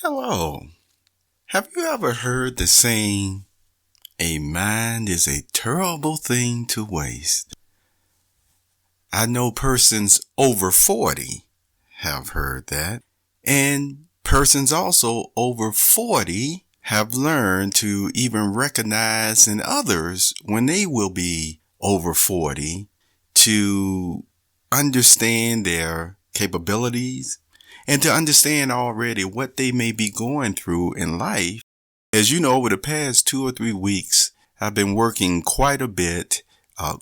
Hello. Have you ever heard the saying, a mind is a terrible thing to waste? I know persons over 40 have heard that, and persons also over 40 have learned to even recognize in others when they will be over 40 to understand their capabilities and to understand already what they may be going through in life. As you know, over the past 2 or 3 weeks, I've been working quite a bit,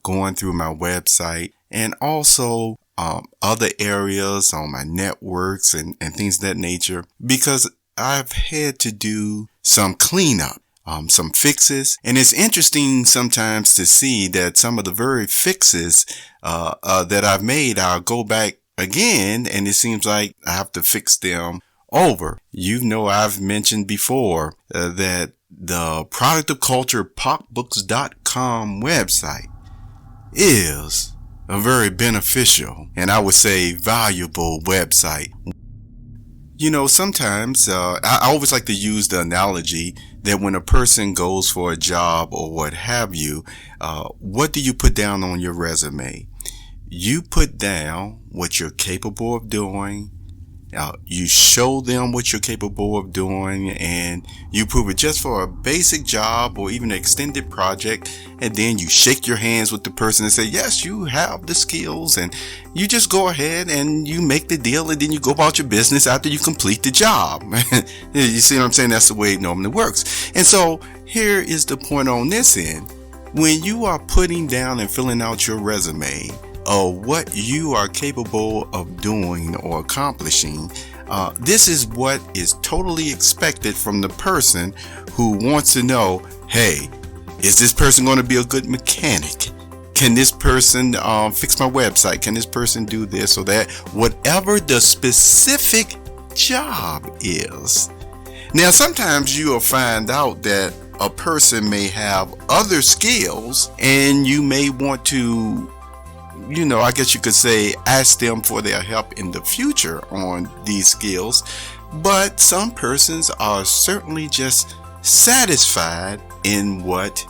going through my website and also other areas on my networks and things of that nature, because I've had to do some cleanup, some fixes. And it's interesting sometimes to see that some of the very fixes that I've made, I'll go back again, and it seems like I have to fix them over. You know, I've mentioned before that the Product of Culture popbooks.com website is a very beneficial and I would say valuable website. You know, sometimes I always like to use the analogy that when a person goes for a job or what have you, what do you put down on your resume? You put down what you're capable of doing. You show them what you're capable of doing, and you prove it just for a basic job or even an extended project. And then you shake your hands with the person and say, yes, you have the skills, and you just go ahead and you make the deal, and then you go about your business after you complete the job. You see what I'm saying? That's the way it normally works. And so here is the point on this end. When you are putting down and filling out your resume, what you are capable of doing or accomplishing, this is what is totally expected from the person who wants to know, hey, is this person going to be a good mechanic? Can this person fix my website? Can this person do this or that? Whatever the specific job is. Now, sometimes you will find out that a person may have other skills, and you may want to, I guess you could say, ask them for their help in the future on these skills. But some persons are certainly just satisfied in what,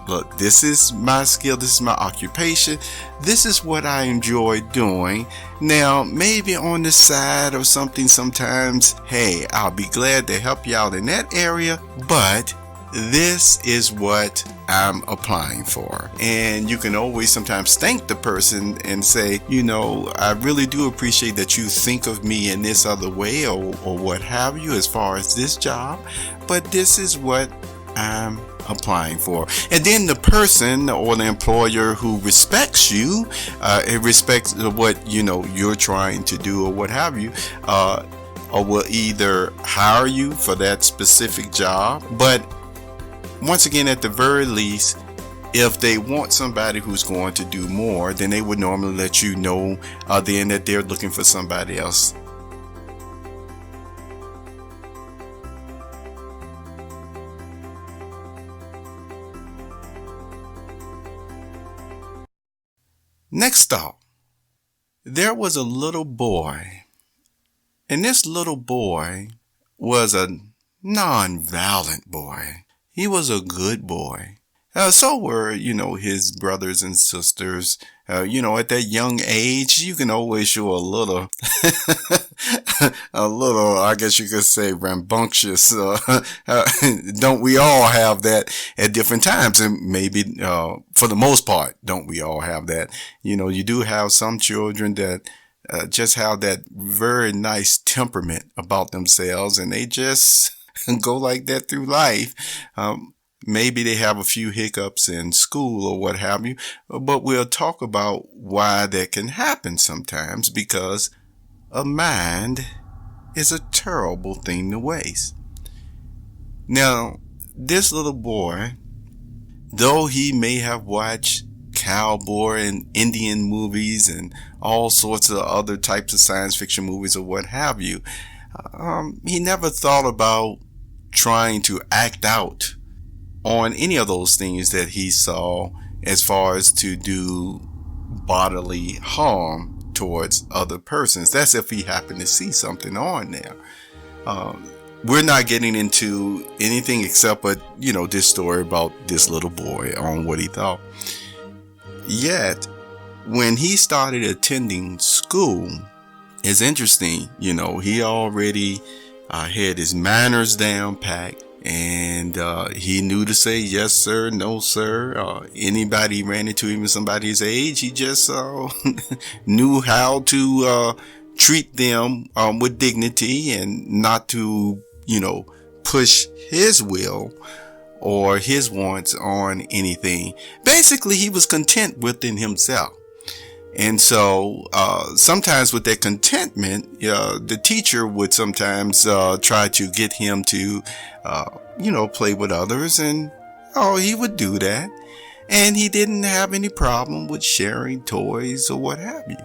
look, this is my skill, this is my occupation, this is what I enjoy doing. Now, maybe on the side or something sometimes, hey, I'll be glad to help you out in that area, but this is what I'm applying for. And you can always sometimes thank the person and say, I really do appreciate that you think of me in this other way or what have you as far as this job, but this is what I'm applying for. And then the person or the employer who respects you, it respects what you're trying to do or what have you, or will either hire you for that specific job. But once again, at the very least, if they want somebody who's going to do more, then they would normally let you know then that they're looking for somebody else. Next up, there was a little boy, and this little boy was a non-violent boy. He was a good boy. So were, his brothers and sisters. At that young age, you can always show a little, I guess you could say, rambunctious. Don't we all have that at different times? And maybe, for the most part, don't we all have that? You do have some children that just have that very nice temperament about themselves, and they just go like that through life. Maybe they have a few hiccups in school or what have you, but we'll talk about why that can happen sometimes, because a mind is a terrible thing to waste. Now, this little boy, though he may have watched cowboy and Indian movies and all sorts of other types of science fiction movies or what have you, he never thought about trying to act out on any of those things that he saw as far as to do bodily harm towards other persons. That's if he happened to see something on there. we're not getting into anything except this story about this little boy on what he thought. Yet, when he started attending school, it's interesting, he already had his manners down packed, and he knew to say yes sir, no sir. Anybody he ran into, even somebody his age, he just knew how to treat them with dignity and not to, push his will or his wants on anything. Basically, he was content within himself. And so sometimes with that contentment, the teacher would sometimes try to get him to, play with others. And he would do that. And he didn't have any problem with sharing toys or what have you.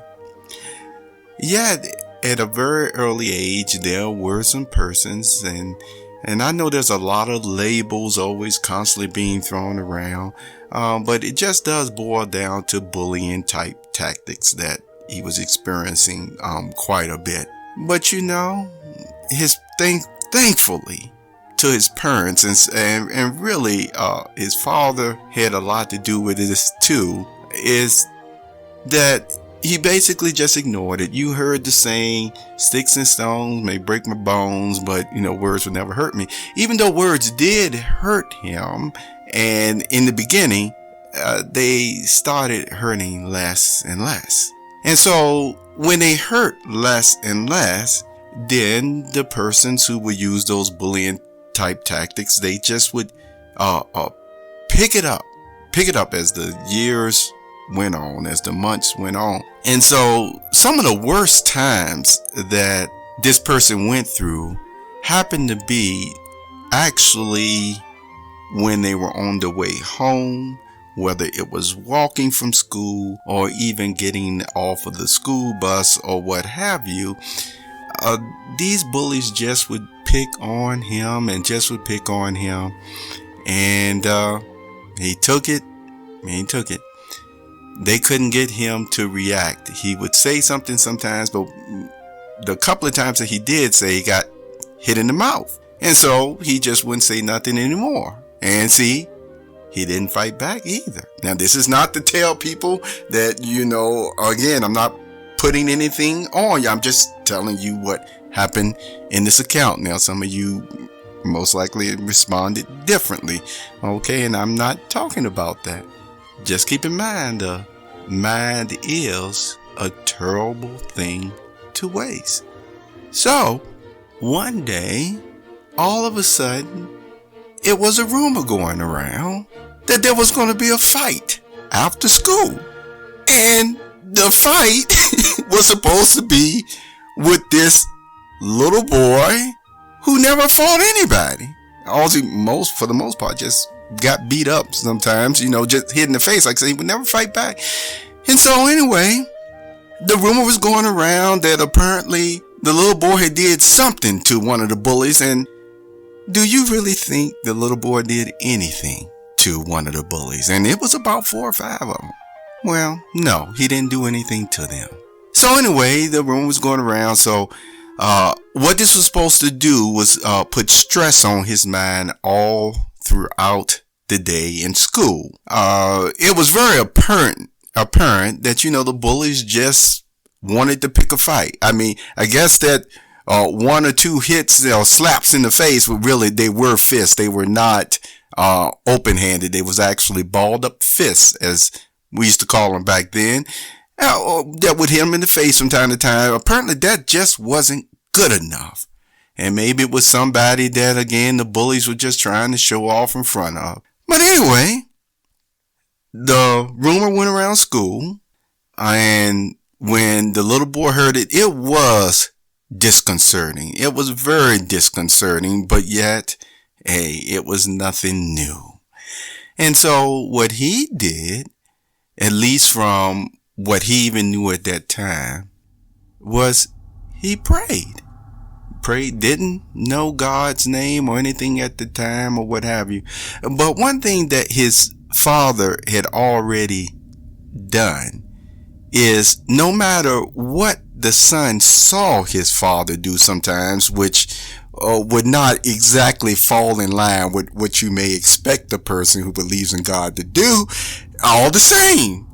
Yet, at a very early age, there were some persons, and I know there's a lot of labels always constantly being thrown around, but it just does boil down to bullying type tactics that he was experiencing quite a bit. But thankfully to his parents and really his father had a lot to do with this too, is that he basically just ignored it. You heard the saying, sticks and stones may break my bones, but words would never hurt me. Even though words did hurt him, and in the beginning, they started hurting less and less. And so when they hurt less and less, then the persons who would use those bullying type tactics, they just would pick it up as the years went on, as the months went on. And so some of the worst times that this person went through happened to be actually when they were on the way home, whether it was walking from school or even getting off of the school bus or what have you. These bullies just would pick on him and and he took it. They couldn't get him to react. He would say something sometimes, but the couple of times that he did say, he got hit in the mouth. And so he just wouldn't say nothing anymore. And see, he didn't fight back either. Now, this is not to tell people that, again, I'm not putting anything on you. I'm just telling you what happened in this account. Now, some of you most likely responded differently. Okay, and I'm not talking about that. Just keep in mind, mind is a terrible thing to waste. So, one day, all of a sudden, it was a rumor going around that there was going to be a fight after school. And the fight was supposed to be with this little boy who never fought anybody. For the most part, just got beat up sometimes, just hit in the face, like I say, he would never fight back. And so anyway, the rumor was going around that apparently the little boy had did something to one of the bullies. And do you really think the little boy did anything to one of the bullies? And it was about 4 or 5 of them. Well, no, he didn't do anything to them. So anyway, the rumor was going around. So what this was supposed to do was put stress on his mind all throughout the day in school. It was very apparent that, the bullies just wanted to pick a fight. I mean, I guess that 1 or 2 hits or slaps in the face they were fists. They were not open-handed. They was actually balled up fists, as we used to call them back then. That would hit him in the face from time to time. Apparently that just wasn't good enough. And maybe it was somebody that, again, the bullies were just trying to show off in front of. But anyway, the rumor went around school, and when the little boy heard it, it was disconcerting. It was very disconcerting, but yet, hey, it was nothing new. And so what he did, at least from what he even knew at that time, was he prayed. Didn't know God's name or anything at the time or what have you. But one thing that his father had already done is, no matter what the son saw his father do sometimes, which would not exactly fall in line with what you may expect a person who believes in God to do. All the same,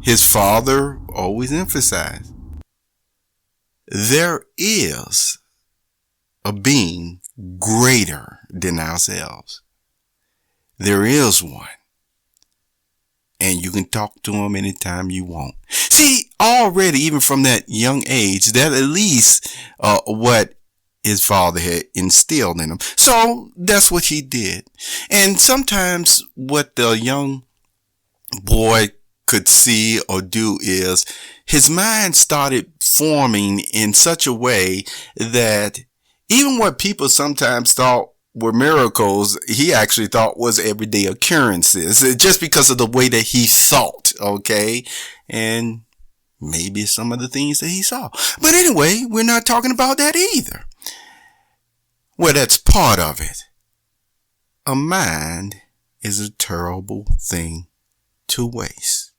his father always emphasized, there is a being greater than ourselves. There is one. And you can talk to him anytime you want. See, already, even from that young age, that at least what his father had instilled in him. So that's what he did. And sometimes what the young boy could see or do is his mind started forming in such a way that even what people sometimes thought were miracles, he actually thought was everyday occurrences, just because of the way that he thought, okay? And maybe some of the things that he saw. But anyway, we're not talking about that either. Well, that's part of it. A mind is a terrible thing to waste.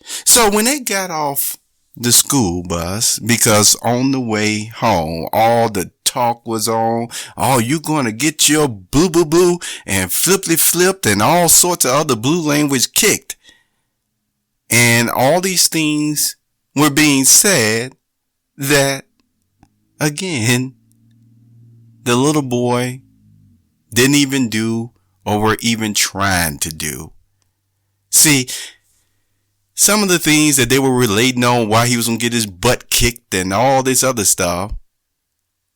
So when they got off the school bus, because on the way home, all the talk was on, oh, you going to get your boo boo boo and flippity flipped and all sorts of other blue language kicked. And all these things were being said that, again, the little boy didn't even do or were even trying to do. See, some of the things that they were relating on why he was going to get his butt kicked and all this other stuff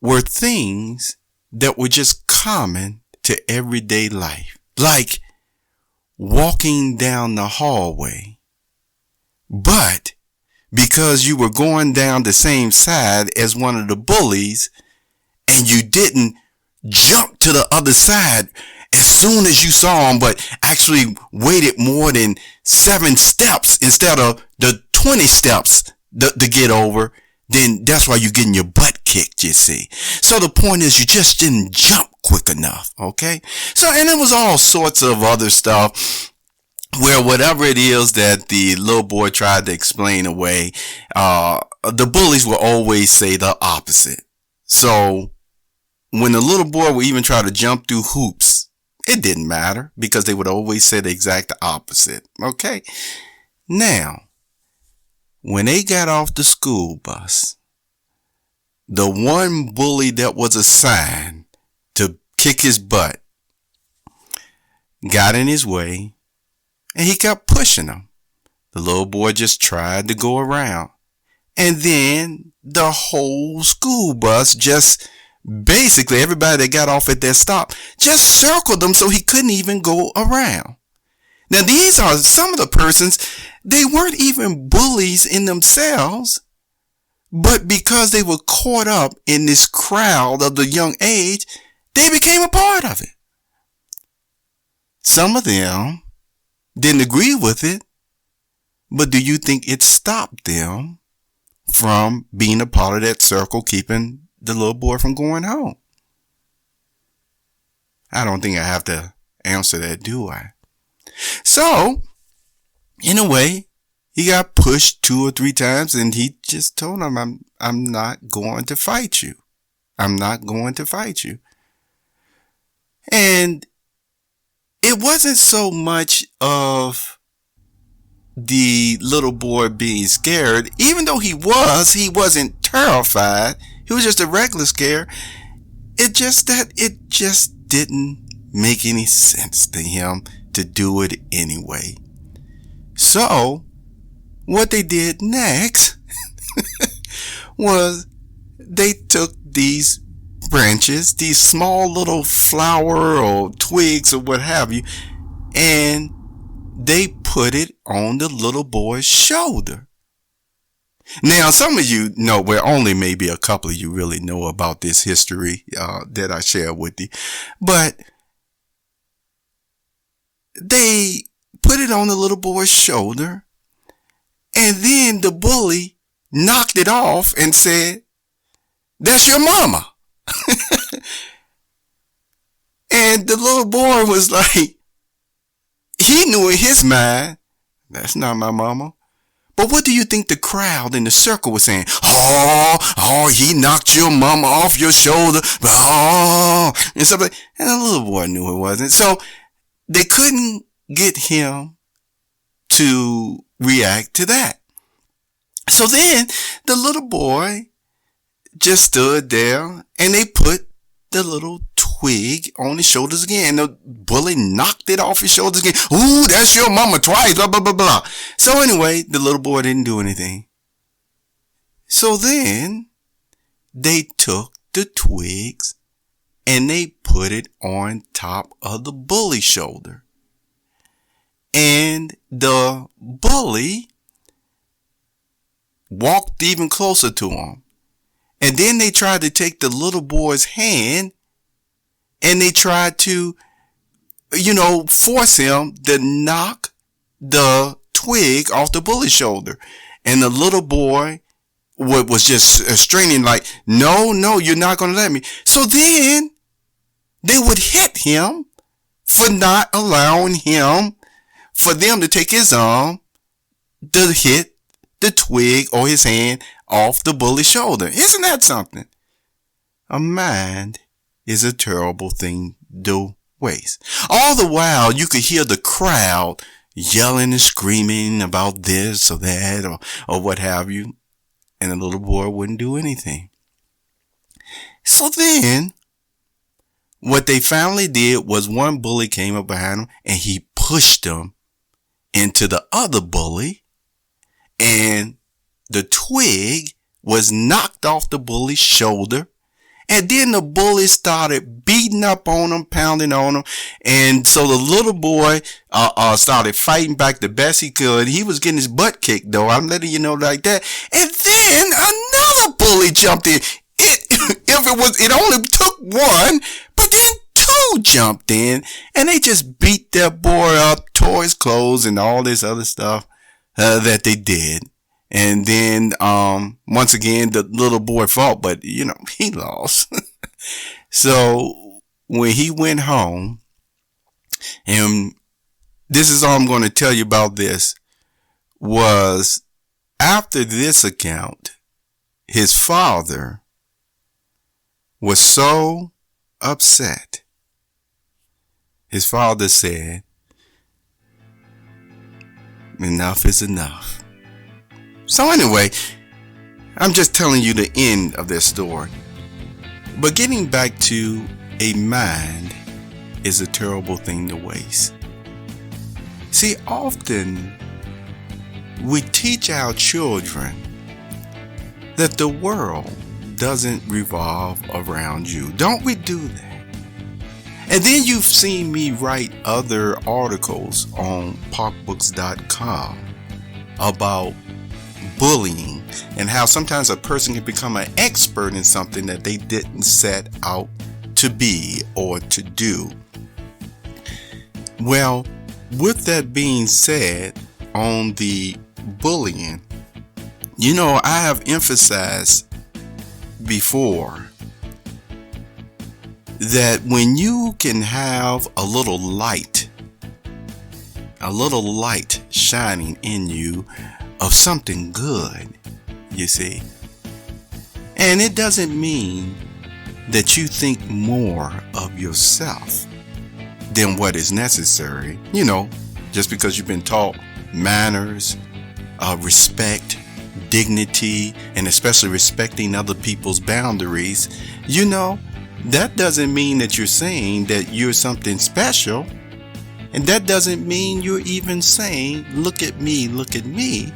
were things that were just common to everyday life. Like walking down the hallway. But because you were going down the same side as one of the bullies and you didn't jump to the other side as soon as you saw him, but actually waited more than 7 steps instead of the 20 steps to get over, then that's why you're getting your butt kicked, you see. So the point is, you just didn't jump quick enough, okay? So, and it was all sorts of other stuff where whatever it is that the little boy tried to explain away, the bullies will always say the opposite. So when the little boy would even try to jump through hoops, it didn't matter because they would always say the exact opposite. Okay. Now, when they got off the school bus, the one bully that was assigned to kick his butt got in his way and he kept pushing him. The little boy just tried to go around. And then the whole school bus just basically, everybody that got off at that stop just circled him so he couldn't even go around. Now, these are some of the persons, they weren't even bullies in themselves, but because they were caught up in this crowd of the young age, they became a part of it. Some of them didn't agree with it, but do you think it stopped them from being a part of that circle, keeping the little boy from going home? I don't think I have to answer that, do I? So, in a way, he got pushed 2 or 3 times and he just told him, I'm not going to fight you. I'm not going to fight you. And it wasn't so much of the little boy being scared, even though he wasn't terrified. He was just a regular scare. It just didn't make any sense to him to do it anyway. So, what they did next was they took these branches, these small little flower or twigs or what have you, and they put it on the little boy's shoulder. Now, some of you know, well, only maybe a couple of you really know about this history that I share with you, but they put it on the little boy's shoulder, and then the bully knocked it off and said, "That's your mama." And the little boy was like, he knew in his mind, that's not my mama. But what do you think the crowd in the circle was saying? Oh, he knocked your mama off your shoulder. Oh, and stuff like that. And the little boy knew it wasn't. So they couldn't get him to react to that. So then the little boy just stood there and they put the little twig on his shoulders again. The bully knocked it off his shoulders again. Ooh, that's your mama twice, blah, blah, blah, blah. So anyway, the little boy didn't do anything. So then they took the twigs and they put it on top of the bully's shoulder. And the bully walked even closer to him. And then they tried to take the little boy's hand and they tried to, force him to knock the twig off the bully's shoulder. And the little boy was just straining like, no, you're not going to let me. So then they would hit him for not allowing for them to take his arm to hit the twig or his hand off the bully's shoulder. Isn't that something? A mind is a terrible thing to waste. All the while, you could hear the crowd yelling and screaming about this or that or what have you. And the little boy wouldn't do anything. So then, what they finally did was one bully came up behind him and he pushed him into the other bully. And the twig was knocked off the bully's shoulder. And then the bully started beating up on him, pounding on him. And so the little boy started fighting back the best he could. He was getting his butt kicked, though. I'm letting you know like that. And then another bully jumped in. It only took one, but then two jumped in. And they just beat that boy up, tore his clothes and all this other stuff that they did. And then, once again, the little boy fought, but, he lost. So when he went home, and this is all I'm going to tell you about this, was after this account, his father was so upset. His father said, enough is enough. So anyway, I'm just telling you the end of this story. But getting back to a mind is a terrible thing to waste. See, often we teach our children that the world doesn't revolve around you. Don't we do that? And then you've seen me write other articles on parkbooks.com about bullying and how sometimes a person can become an expert in something that they didn't set out to be or to do. Well, with that being said, on the bullying, I have emphasized before that when you can have a little light shining in you of something good, you see. And it doesn't mean that you think more of yourself than what is necessary. Just because you've been taught manners, respect, dignity, and especially respecting other people's boundaries, that doesn't mean that you're saying that you're something special. And that doesn't mean you're even saying, look at me, look at me.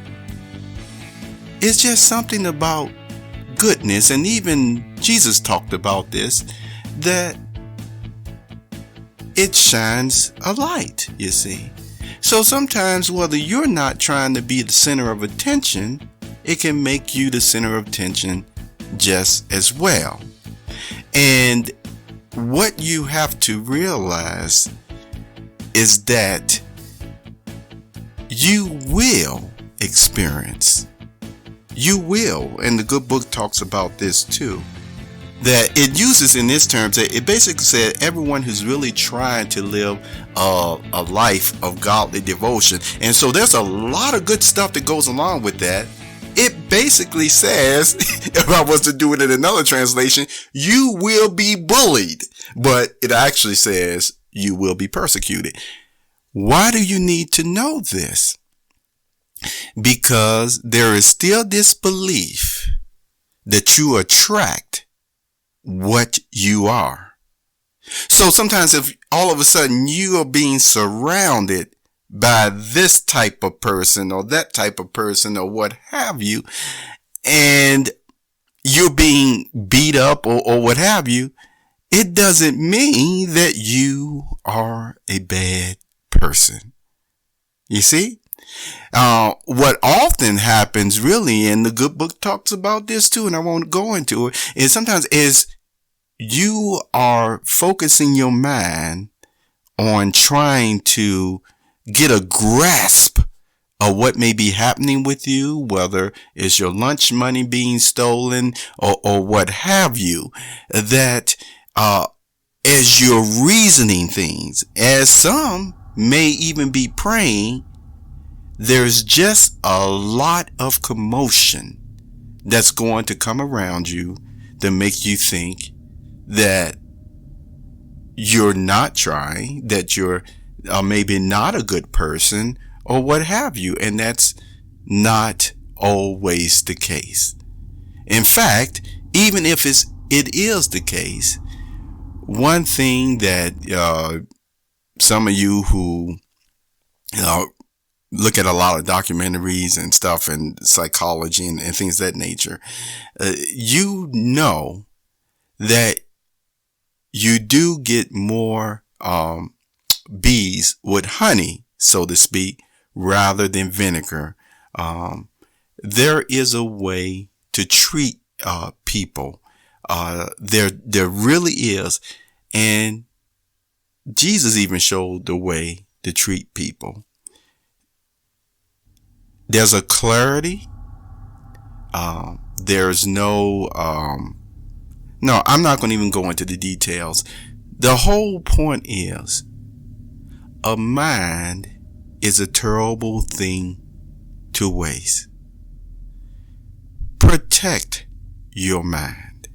It's just something about goodness, and even Jesus talked about this, that it shines a light, you see. So sometimes whether you're not trying to be the center of attention, it can make you the center of attention just as well. And what you have to realize is that you will experience. You will, and the good book talks about this too, that it uses in this terms, it basically said everyone who's really trying to live a life of godly devotion. And so there's a lot of good stuff that goes along with that. It basically says, if I was to do it in another translation, you will be bullied, but it actually says you will be persecuted. Why do you need to know this? Because there is still this belief that you attract what you are. So sometimes if all of a sudden you are being surrounded by this type of person or that type of person or what have you, and you're being beat up or what have you, it doesn't mean that you are a bad person. You see? What often happens really, and the good book talks about this too, and I won't go into it, is sometimes is you are focusing your mind on trying to get a grasp of what may be happening with you, whether it's your lunch money being stolen or what have you, that as you're reasoning things, as some may even be praying, there's just a lot of commotion that's going to come around you to make you think that you're not trying, that you're maybe not a good person or what have you. And that's not always the case. In fact, even if it is the case, one thing that some of you who look at a lot of documentaries and stuff and psychology and things of that nature, you know that you do get more bees with honey, so to speak, rather than vinegar. There is a way to treat people. There really is. And Jesus even showed the way to treat people. There's a clarity. There's no, I'm not going to even go into the details. The whole point is, a mind is a terrible thing to waste. Protect your mind.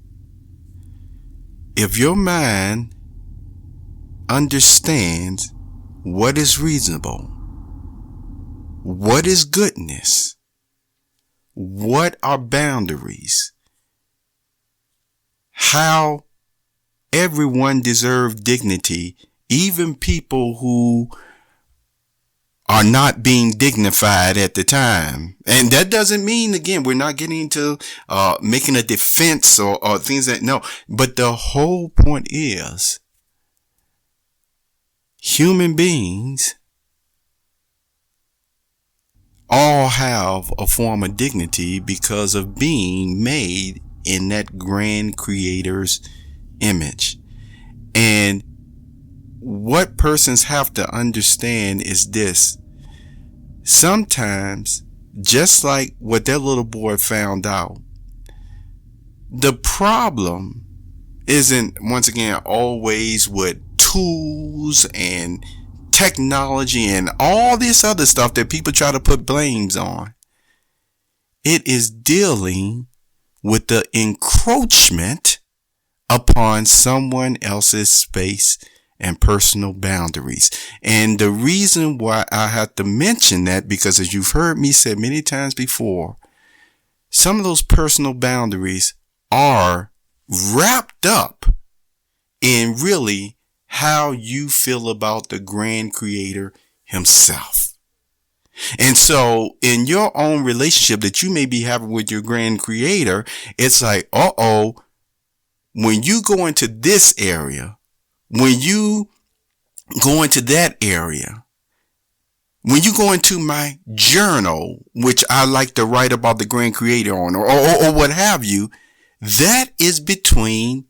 If your mind understands what is reasonable, what is goodness, what are boundaries, how everyone deserves dignity, even people who are not being dignified at the time. And that doesn't mean, again, we're not getting into making a defense or things that, no. But the whole point is, human beings all have a form of dignity because of being made in that grand creator's image. And what persons have to understand is this: sometimes, just like what that little boy found out, the problem isn't, once again, always with tools and technology and all this other stuff that people try to put blames on. It is dealing with the encroachment upon someone else's space and personal boundaries. And the reason why I have to mention that, because as you've heard me say many times before, some of those personal boundaries are wrapped up in really how you feel about the grand creator himself. And so in your own relationship that you may be having with your grand creator, it's like, when you go into this area, when you go into that area, when you go into my journal, which I like to write about the grand creator on, or what have you, that is between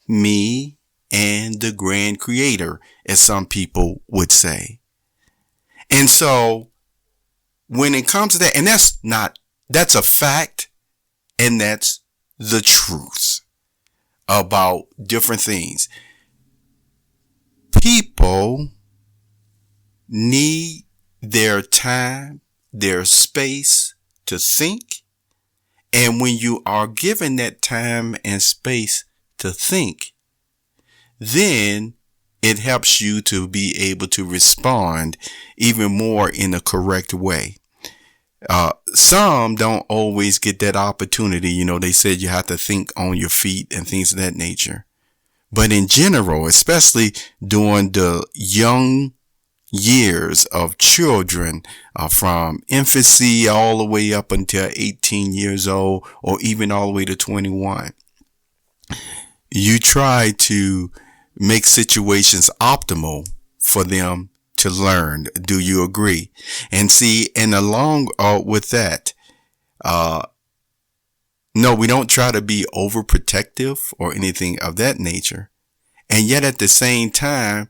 me and the grand creator, as some people would say. And so when it comes to that, and that's a fact, and that's the truth. about different things. People need their time, their space to think. And when you are given that time and space to think, then it helps you to be able to respond even more in a correct way. Some don't always get that opportunity. You know, they said you have to think on your feet and things of that nature. But in general, especially during the young years of children, from infancy all the way up until 18 years old, or even all the way to 21, you try to make situations optimal for them to learn. Do you agree? And see, and along with that, no, we don't try to be overprotective or anything of that nature. And yet at the same time,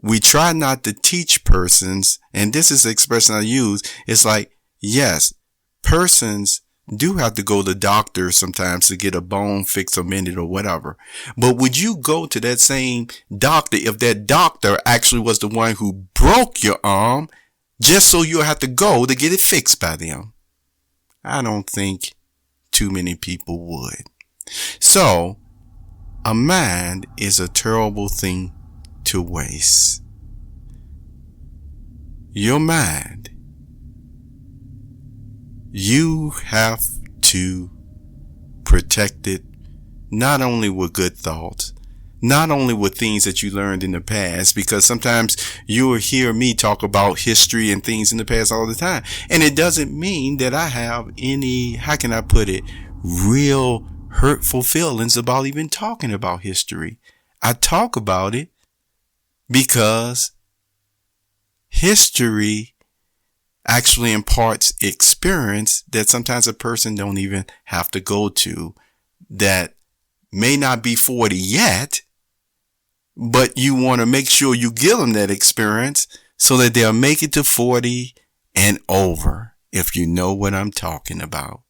we try not to teach persons, and this is the expression I use, it's like, yes, persons do have to go to the doctor sometimes to get a bone fixed or mended or whatever. But would you go to that same doctor if that doctor actually was the one who broke your arm just so you have to go to get it fixed by them? I don't think too many people would. So, a mind is a terrible thing to waste. Your mind, you have to protect it, not only with good thoughts, not only with things that you learned in the past, because sometimes you will hear me talk about history and things in the past all the time. And it doesn't mean that I have any, how can I put it, real hurtful feelings about even talking about history. I talk about it because history actually imparts experience that sometimes a person don't even have to go to, that may not be 40 yet, but you want to make sure you give them that experience so that they'll make it to 40 and over, if you know what I'm talking about.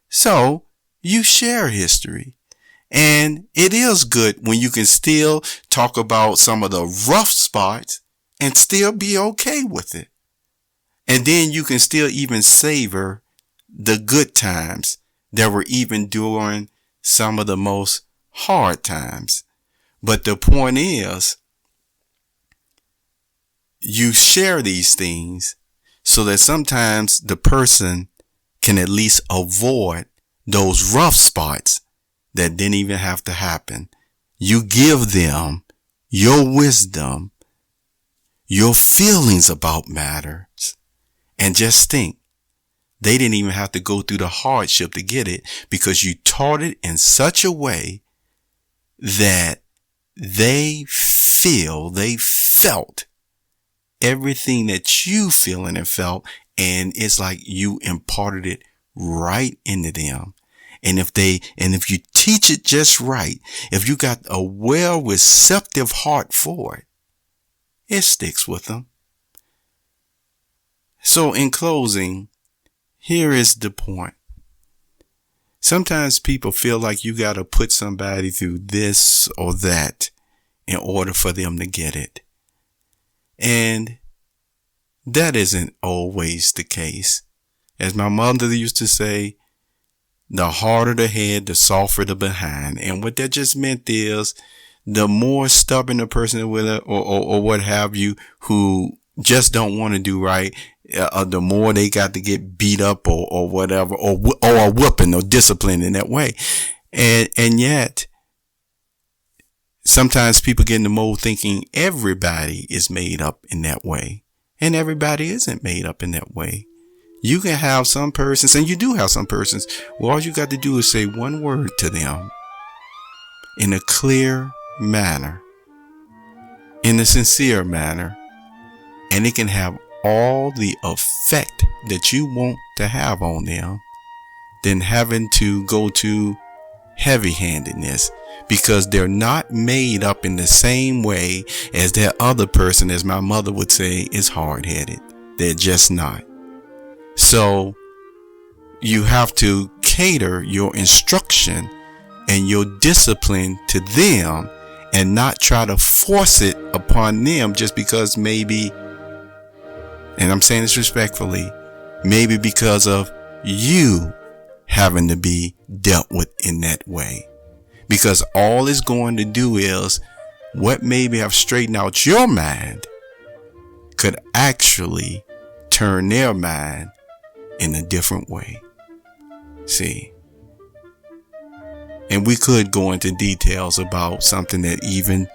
So you share history. And it is good when you can still talk about some of the rough spots and still be okay with it. And then you can still even savor the good times that were even during some of the most hard times. But the point is, you share these things so that sometimes the person can at least avoid those rough spots that didn't even have to happen. You give them your wisdom, your feelings about matters, and just think, they didn't even have to go through the hardship to get it, because you taught it in such a way that they felt everything that you feeling and felt, and it's like you imparted it right into them. And if you teach it just right, if you got a well receptive heart for it, it sticks with them. So in closing, here is the point. Sometimes people feel like you got to put somebody through this or that in order for them to get it. And that isn't always the case. As my mother used to say, the harder the head, the softer the behind. And what that just meant is, the more stubborn the person with it, or what have you, who just don't want to do right, the more they got to get beat up or whatever, or a whooping or discipline in that way. And yet, sometimes people get in the mode thinking everybody is made up in that way. And everybody isn't made up in that way. You can have some persons, and you do have some persons, well, all you got to do is say one word to them in a clear manner, in a sincere manner, and it can have all the effect that you want to have on them than having to go to heavy-handedness, because they're not made up in the same way as that other person, as my mother would say, is hard-headed. They're just not. So you have to cater your instruction and your discipline to them, and not try to force it upon them just because maybe, and I'm saying this respectfully, maybe because of you having to be dealt with in that way. Because all it's going to do is what maybe have straightened out your mind could actually turn their mind in a different way. See? And we could go into details about something that even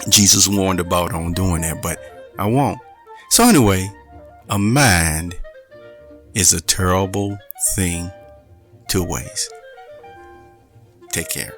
Jesus warned about on doing that, but I won't. So anyway, a mind is a terrible thing to waste. Take care.